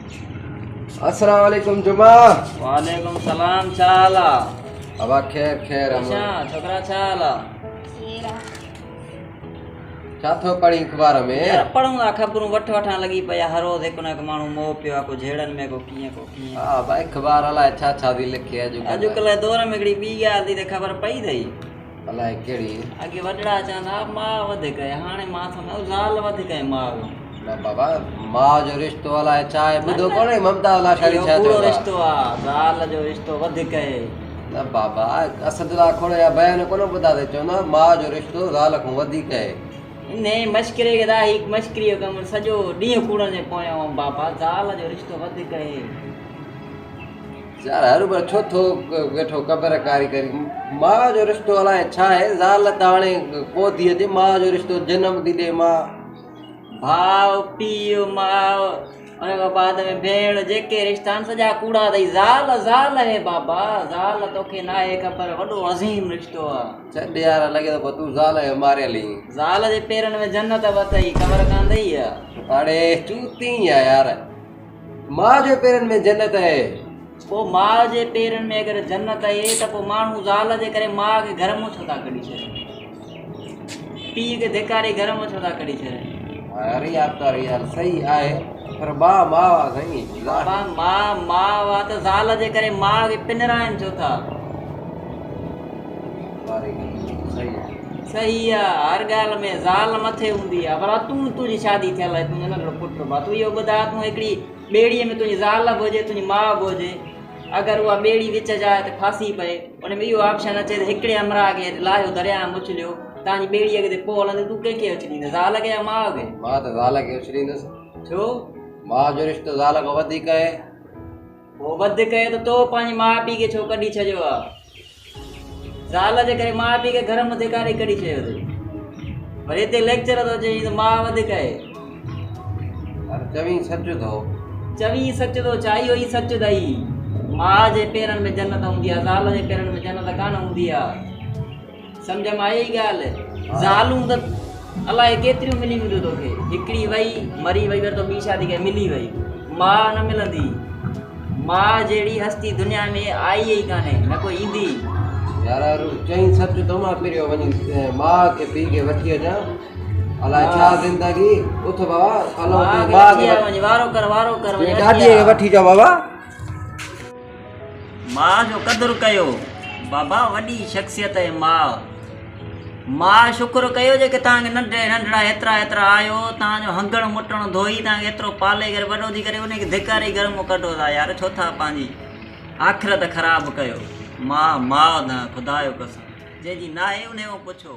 अस्सलाम वालेकुम जुमा। वालेकुम सलाम। चाला अबा खैर खैर अच्छा छोकरा चाला छाथो पढ़ी अखबार में यार पढ़ूंगा खबरूं वठ वठां लगी पया हर रोज हिकु न हिकु माण्हू मोह पियो आहे को झेड़नि में को कीअं हां भाई अखबार अलाए छा थी लिखे अॼुकल्ह दौर में हिकिड़ी ॿी ॻाल्हि थी त ख़बर पई अथई अलाए कहिड़ी अॻे वॾड़ा चवंदा माउ वधीक आहे हाणे मां सम्झो ज़ाल वधीक आहे माउ ना बाबा माउ जो रिश्तो अलाए छा आहे ॿुधो कोन्हे ममता अलाए छा छा पूरो रिश्तो आहे ज़ाल जो रिश्तो वधीक आहे ना बाबा असदला खोड़े या बयान कोन ॿुधा ते चवंदा माउ जो रिश्तो ज़ाल खां वधीक आहे ने मश्करे के दा हिकु मश्करी जो कमु सॼो ॾींहुं कूड़नि जे पोयां बाबा ज़ाल जो रिश्तो वधीक आहे यार हर बार छो थो वेठो क़बर कारी करी माउ जो रिश्तो अलाए छा आहे ज़ाल त हाणे को थी अचे माउ जो रिश्तो जनम थी ॾे माउ भाउ पीउ माउ उन खां बाद में भेण जेके रिश्ता आहिनि सॼा कूड़ा अथई ज़ाल ज़ाल आहे बाबा ज़ाल तोखे न आहे ख़बर वॾो अज़ीम रिश्तो आहे छॾ यार लॻे थो तूं ज़ाल जो मारियल ई ज़ाल जे पेरनि में जन्नत वतई ख़बर कान अथई अड़े चूती आहे यार माउ जे पेरनि में जन्नत आहे पोइ माउ जे पेरनि में अगरि जन्नत आहे त पोइ माण्हू ज़ाल जे करे माउ खे घर मां छो था कढी छॾनि पीउ खे धिकारे घर मां छो था कढी छॾनि अरे यार सही आहे पर माउ आहे साईं बाबा माउ आहे त ज़ाल जे करे माउ खे पिनराइनि छो था सही आहे हर ॻाल्हि में ज़ाल मथे हूंदी आहे पर तुंहिंजी शादी थियल आहे तुंहिंजो नंढड़ो पुटु भाउ तूं इहो ॿुधाए तूं हिकिड़ी ॿेड़ीअ में तुंहिंजी ज़ाल बि हुजे तुंहिंजी माउ बि हुजे अगरि उहा ॿेड़ी विच जाए त फासी पए उन में इहो ऑप्शन अचे त हिकिड़े अमरा खे लाहियो दरिया में उछलियो तव्हांजी ॿेड़ी अॻिते पोइ हलंदी तूं कंहिंखे उछली ॾींदे ज़ाल खे या माउ खे मां त ज़ाल खे उछलींदुसि छो माउ जो रिश्तो ज़ाल खां वधीक आहे पोइ वधीक आहे त तो पंहिंजे माउ पीउ खे छो कढी छॾियो आहे ज़ाल जे करे माउ पीउ खे घर में धिकारे कढी छॾियो अथई वरी हिते लेक्चर थो चई त माउ वधीक आहे चवी सच थो चवी सच थो छा इहो ई सच अथई माउ जे पेरनि में जन्नत हूंदी आहे ज़ाल जे पेरनि में जन्नत कान हूंदी आहे सम्झ में आई ॻाल्हि ज़ालूं त अलाए केतिरियूं मिली वेंदियूं तोखे हिकिड़ी वई मरी वई वरी तो ॿी शादी कई मिली वई माउ न मिलंदी माउ जहिड़ी हस्ती दुनिया में आई ई कान्हे न कोई ईंदी यार चई सच थो मां पहिरियों वञी माउ खे पीउ खे वठी अचां अलाए छा ज़िंदगी उथ बाबा हलो वारो कर ॾाॾीअ खे वठी अचो बाबा माउ जो क़दुरु कयो बाबा वॾी शख़्सियत आहे माउ शुक्र कयो जेके तव्हांखे नंढड़ा हेतिरा आयो तव्हांजो हंगण मुटण धोई तव्हांखे एतिरो पाले करे वॾो थी करे उनखे धिकारी घर मां कढो था यार छो था पंहिंजी आख़िरत ख़राबु कयो माउ न ख़ुदा जो कसम जंहिंजी न आहे उन खां पुछो।